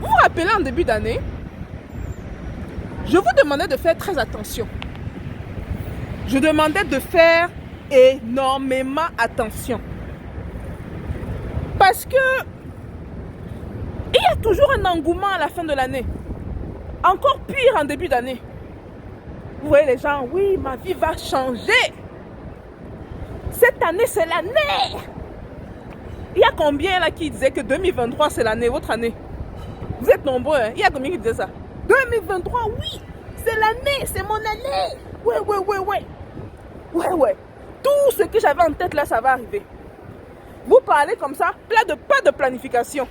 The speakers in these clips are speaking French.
Vous vous rappelez en début d'année, je vous demandais de faire très attention. Je demandais de faire énormément attention. Parce que il y a toujours un engouement à la fin de l'année. Encore pire en début d'année. Vous voyez les gens, oui, ma vie va changer. Cette année, c'est l'année. Il y a combien là qui disaient que 2023, c'est l'année, votre année? Vous êtes nombreux, hein? Il y a combien qui disaient ça? 2023, oui, c'est l'année, c'est mon année. Ouais. Tout ce que j'avais en tête là, ça va arriver. Vous parlez comme ça, pas de planification.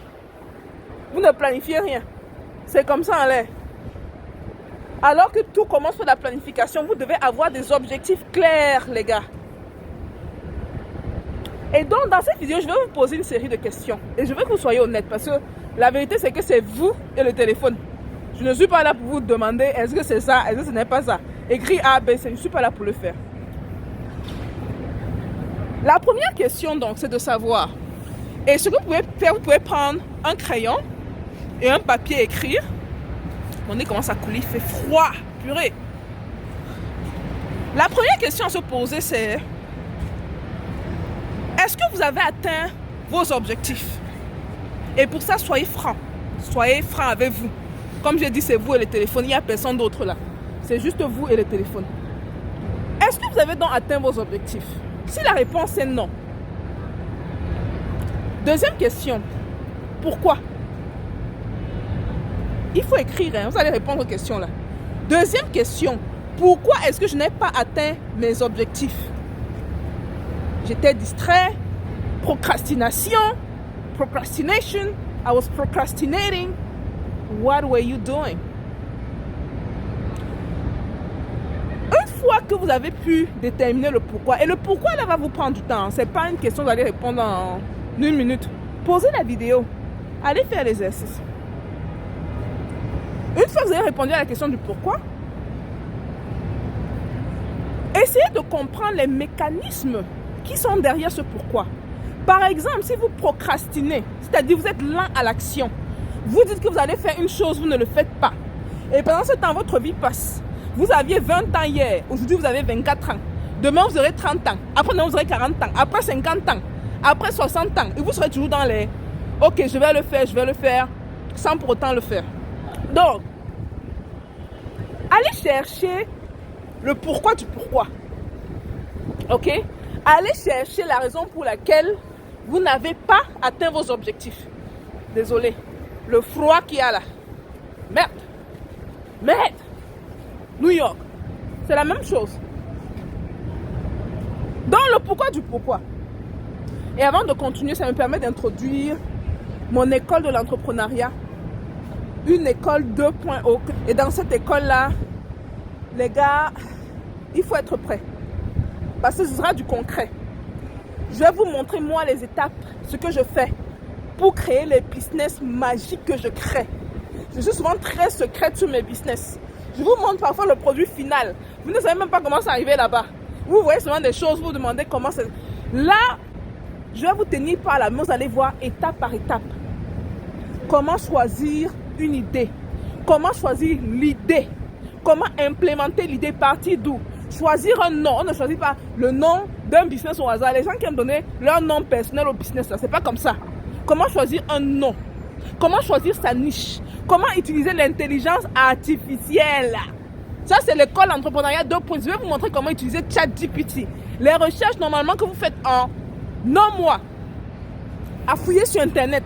Vous ne planifiez rien. C'est comme ça en l'air. Alors que tout commence par la planification, vous devez avoir des objectifs clairs, les gars. Et donc, dans cette vidéo, je vais vous poser une série de questions. Et je veux que vous soyez honnêtes, parce que la vérité, c'est que c'est vous et le téléphone. Je ne suis pas là pour vous demander, est-ce que c'est ça, est-ce que ce n'est pas ça. Écrit A, B, C, je ne suis pas là pour le faire. La première question, donc, c'est de savoir. Et ce que vous pouvez faire, vous pouvez prendre un crayon et un papier écrire. Mon nez commence à couler, il fait froid, purée. La première question à se poser, c'est: est-ce que vous avez atteint vos objectifs? Et pour ça, soyez francs. Soyez francs avec vous. Comme j'ai dit, c'est vous et le téléphone. Il n'y a personne d'autre là. C'est juste vous et le téléphone. Est-ce que vous avez donc atteint vos objectifs? Si la réponse est non. Deuxième question. Pourquoi? Il faut écrire, hein, vous allez répondre aux questions là. Deuxième question. Pourquoi est-ce que je n'ai pas atteint mes objectifs? J'étais distrait. Procrastination. I was procrastinating. What were you doing? Une fois que vous avez pu déterminer le pourquoi, et le pourquoi là va vous prendre du temps, c'est pas une question que vous allez répondre en 1 minute. Posez la vidéo. Allez faire l'exercice. Une fois que vous avez répondu à la question du pourquoi, essayez de comprendre les mécanismes qui sont derrière ce pourquoi. Par exemple, si vous procrastinez, c'est-à-dire vous êtes lent à l'action, vous dites que vous allez faire une chose, vous ne le faites pas. Et pendant ce temps, votre vie passe. Vous aviez 20 ans hier, aujourd'hui vous avez 24 ans. Demain vous aurez 30 ans, après demain vous aurez 40 ans, après 50 ans, après 60 ans. Et vous serez toujours dans les « ok, je vais le faire » sans pour autant le faire. Donc, allez chercher le pourquoi du pourquoi. Ok? Allez chercher la raison pour laquelle vous n'avez pas atteint vos objectifs. Désolé. Le froid qu'il y a là. Merde. New York. C'est la même chose. Dans le pourquoi du pourquoi. Et avant de continuer, ça me permet d'introduire mon école de l'entrepreneuriat. Une école 2.0. Et dans cette école-là, les gars, il faut être prêt. Parce que ce sera du concret. Je vais vous montrer moi les étapes, ce que je fais pour créer les business magiques que je crée. Je suis souvent très secrète sur mes business. Je vous montre parfois le produit final. Vous ne savez même pas comment c'est arrivé là-bas. Vous voyez souvent des choses, vous vous demandez comment c'est. Là, je vais vous tenir par la main, vous allez voir étape par étape. Comment choisir une idée. Comment choisir l'idée. Comment implémenter l'idée, partir d'où. Choisir un nom. On ne choisit pas le nom d'un business au hasard. Les gens qui aiment donner leur nom personnel au business, ce n'est pas comme ça. Comment choisir un nom? Comment choisir sa niche? Comment utiliser l'intelligence artificielle? Ça, c'est l'école entrepreneuriat 2.0. Je vais vous montrer comment utiliser ChatGPT. Les recherches, normalement, que vous faites en un mois, à fouiller sur Internet,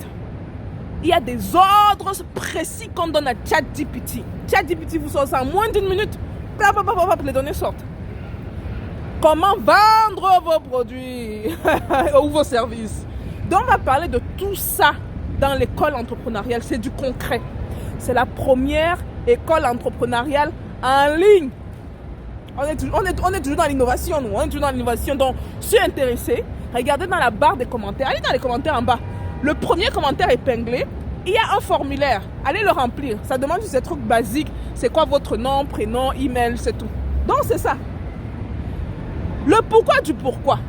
il y a des ordres précis qu'on donne à ChatGPT. ChatGPT vous sort ça en moins d'1 minute. Les données sortent. Comment vendre vos produits ou vos services. Donc, on va parler de tout ça dans l'école entrepreneuriale. C'est du concret. C'est la première école entrepreneuriale en ligne. On est toujours dans l'innovation, nous. On est toujours dans l'innovation. Donc, si intéressé, regardez dans la barre des commentaires. Allez dans les commentaires en bas. Le premier commentaire épinglé, il y a un formulaire. Allez le remplir. Ça demande juste des trucs basiques. C'est quoi votre nom, prénom, email, c'est tout. Donc, c'est ça. Le pourquoi du pourquoi.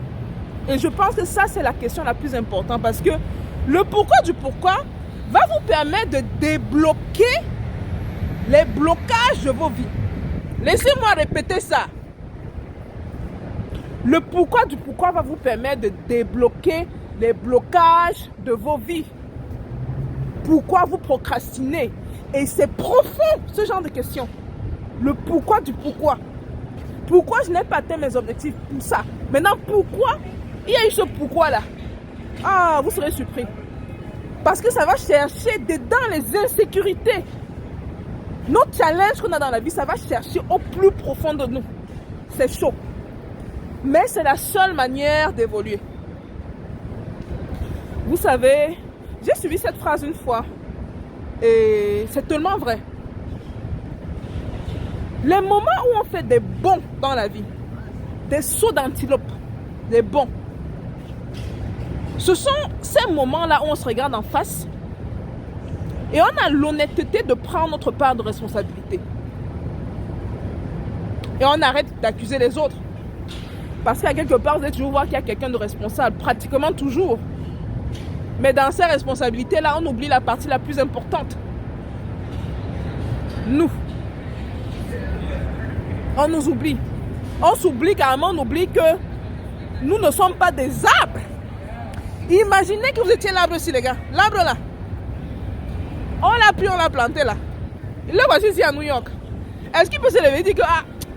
Et je pense que ça, c'est la question la plus importante. Parce que le pourquoi du pourquoi va vous permettre de débloquer les blocages de vos vies. Laissez-moi répéter ça. Le pourquoi du pourquoi va vous permettre de débloquer les blocages de vos vies. Pourquoi vous procrastinez? Et c'est profond, ce genre de questions. Le pourquoi du pourquoi. Pourquoi je n'ai pas atteint mes objectifs? Pour ça. Maintenant, pourquoi il y a eu ce pourquoi-là? Ah, vous serez surpris. Parce que ça va chercher dedans les insécurités. Notre challenge qu'on a dans la vie, ça va chercher au plus profond de nous. C'est chaud. Mais c'est la seule manière d'évoluer. Vous savez, j'ai suivi cette phrase une fois. Et c'est tellement vrai. Les moments où on fait des bonds dans la vie, des sauts d'antilope, des bonds, ce sont ces moments-là où on se regarde en face et on a l'honnêteté de prendre notre part de responsabilité. Et on arrête d'accuser les autres. Parce qu'à quelque part, vous allez toujours voir qu'il y a quelqu'un de responsable, pratiquement toujours. Mais dans ces responsabilités-là, on oublie la partie la plus importante. Nous. On nous oublie. On s'oublie carrément, on oublie que nous ne sommes pas des arbres. Imaginez que vous étiez l'arbre aussi, les gars. L'arbre là. On l'a pris, on l'a planté là. Le voici ici à New York. Est-ce qu'il peut se lever et dire que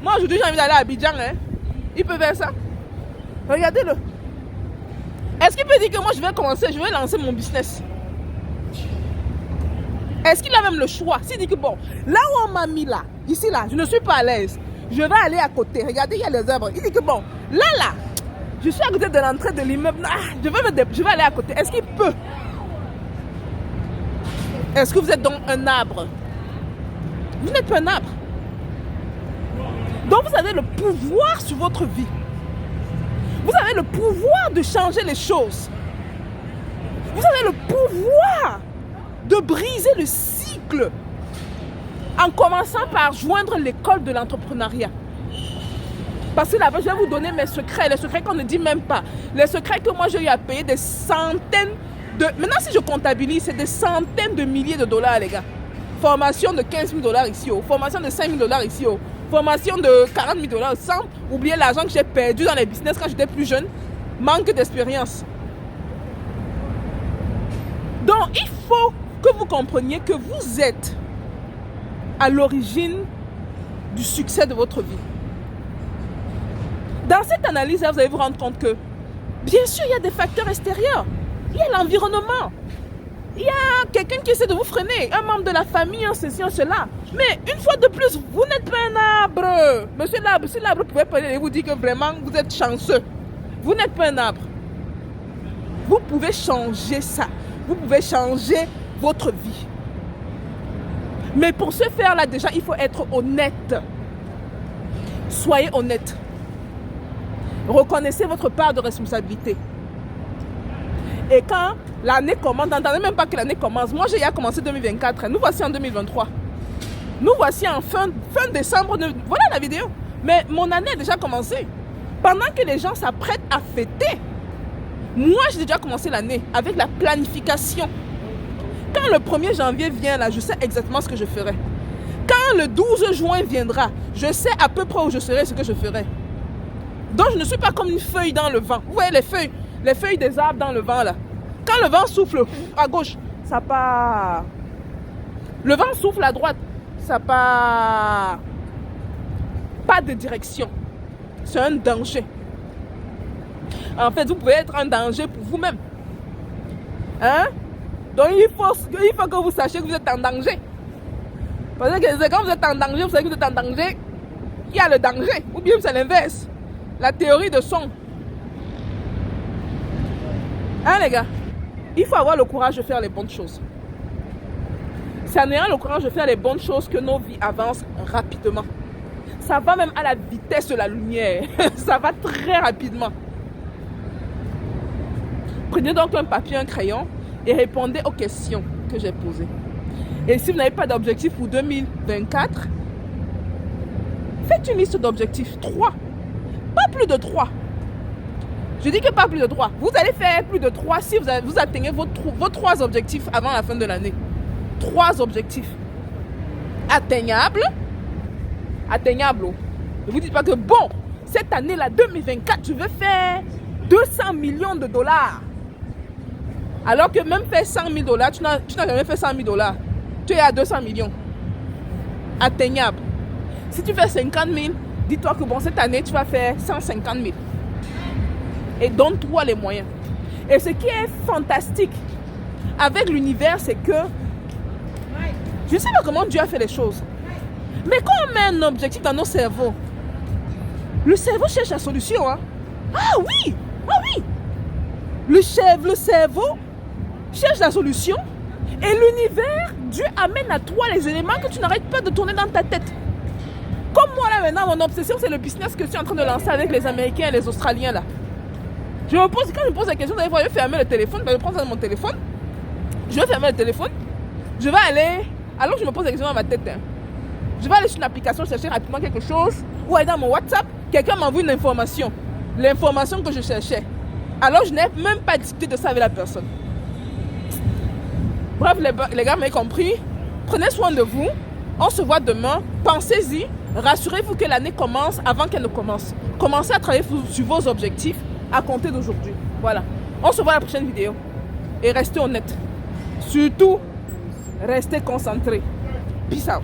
moi aujourd'hui j'ai envie d'aller à Abidjan, hein? Il peut faire ça? Regardez-le. Est-ce qu'il peut dire que moi je vais lancer mon business? Est-ce qu'il a même le choix? S'il dit que bon, là où on m'a mis là, ici là, je ne suis pas à l'aise. Je vais aller à côté. Regardez, il y a les arbres. Il dit que bon, là, je suis à côté de l'entrée de l'immeuble. Je vais aller à côté. Est-ce qu'il peut? Est-ce que vous êtes donc un arbre? Vous n'êtes pas un arbre. Donc vous avez le pouvoir sur votre vie. Vous avez le pouvoir de changer les choses. Vous avez le pouvoir de briser le cycle en commençant par joindre l'école de l'entrepreneuriat. Parce que là-bas, je vais vous donner mes secrets, les secrets qu'on ne dit même pas. Les secrets que moi, j'ai eu à payer des centaines de... Maintenant, si je comptabilise, c'est des centaines de milliers de dollars, les gars. Formation de 15 000 dollars ici, formation de 5 000 dollars ici, formation de 40 000 dollars, sans oublier l'argent que j'ai perdu dans les business quand j'étais plus jeune. Manque d'expérience. Donc, il faut que vous compreniez que vous êtes à l'origine du succès de votre vie. Dans cette analyse, vous allez vous rendre compte que, bien sûr, il y a des facteurs extérieurs. Il y a l'environnement. Il y a quelqu'un qui essaie de vous freiner, un membre de la famille, en ceci, en cela. Mais une fois de plus, vous n'êtes pas un arbre. Monsieur l'arbre, si l'arbre pouvait parler et vous dire que vraiment, vous êtes chanceux. Vous n'êtes pas un arbre. Vous pouvez changer ça. Vous pouvez changer votre vie. Mais pour ce faire-là, déjà, il faut être honnête. Soyez honnête. Reconnaissez votre part de responsabilité. Et quand l'année commence, n'entendez même pas que l'année commence. Moi, j'ai commencé 2024. Nous voici en 2023. Nous voici en fin décembre. Voilà la vidéo. Mais mon année a déjà commencé. Pendant que les gens s'apprêtent à fêter, moi, j'ai déjà commencé l'année avec la planification. Quand le 1er janvier vient, là, je sais exactement ce que je ferai. Quand le 12 juin viendra, je sais à peu près où je serai, ce que je ferai. Donc, je ne suis pas comme une feuille dans le vent. Vous voyez les feuilles des arbres dans le vent, là. Quand le vent souffle à gauche, ça part. Le vent souffle à droite, ça part. Pas de direction. C'est un danger. En fait, vous pouvez être un danger pour vous-même. Hein? Donc, il faut que vous sachiez que vous êtes en danger. Parce que quand vous êtes en danger, vous savez que vous êtes en danger, il y a le danger. Ou bien c'est l'inverse. La théorie de son. Hein, les gars? Il faut avoir le courage de faire les bonnes choses. C'est en ayant le courage de faire les bonnes choses que nos vies avancent rapidement. Ça va même à la vitesse de la lumière. Ça va très rapidement. Prenez donc un papier, un crayon et répondez aux questions que j'ai posées. Et si vous n'avez pas d'objectif pour 2024, faites une liste d'objectifs. 3. Pas plus de 3. Je dis que pas plus de 3. Vous allez faire plus de 3 si vous atteignez vos 3 objectifs avant la fin de l'année. 3 objectifs. Atteignables. Atteignables. Ne vous dites pas que bon, cette année-là, 2024, je vais faire 200 millions de dollars. Alors que même faire 100 000 dollars, tu n'as jamais fait 100 000 dollars. Tu es à 200 millions. Atteignable. Si tu fais 50 000, dis-toi que bon, cette année, tu vas faire 150 000. Et donne-toi les moyens. Et ce qui est fantastique avec l'univers, c'est que je ne sais pas comment Dieu a fait les choses. Mais quand on met un objectif dans nos cerveaux, le cerveau cherche la solution. Hein? Ah oui! Ah oui! Le cerveau cherche la solution et l'univers, Dieu amène à toi les éléments que tu n'arrêtes pas de tourner dans ta tête. Comme moi là maintenant, mon obsession c'est le business que je suis en train de lancer avec les Américains et les Australiens là. Quand je me pose la question, je vais fermer le téléphone, je vais prendre ça dans mon téléphone, je vais fermer le téléphone, je vais aller, alors je me pose la question dans ma tête, hein. Je vais aller sur une application chercher rapidement quelque chose, ou aller dans mon WhatsApp, quelqu'un m'envoie une information, l'information que je cherchais. Alors je n'ai même pas discuté de ça avec la personne. Bref les gars, vous m'avez compris. Prenez soin de vous. On se voit demain. Pensez-y. Rassurez-vous que l'année commence avant qu'elle ne commence. Commencez à travailler sur vos objectifs à compter d'aujourd'hui. Voilà. On se voit à la prochaine vidéo. Et restez honnête. Surtout, restez concentrés. Peace out.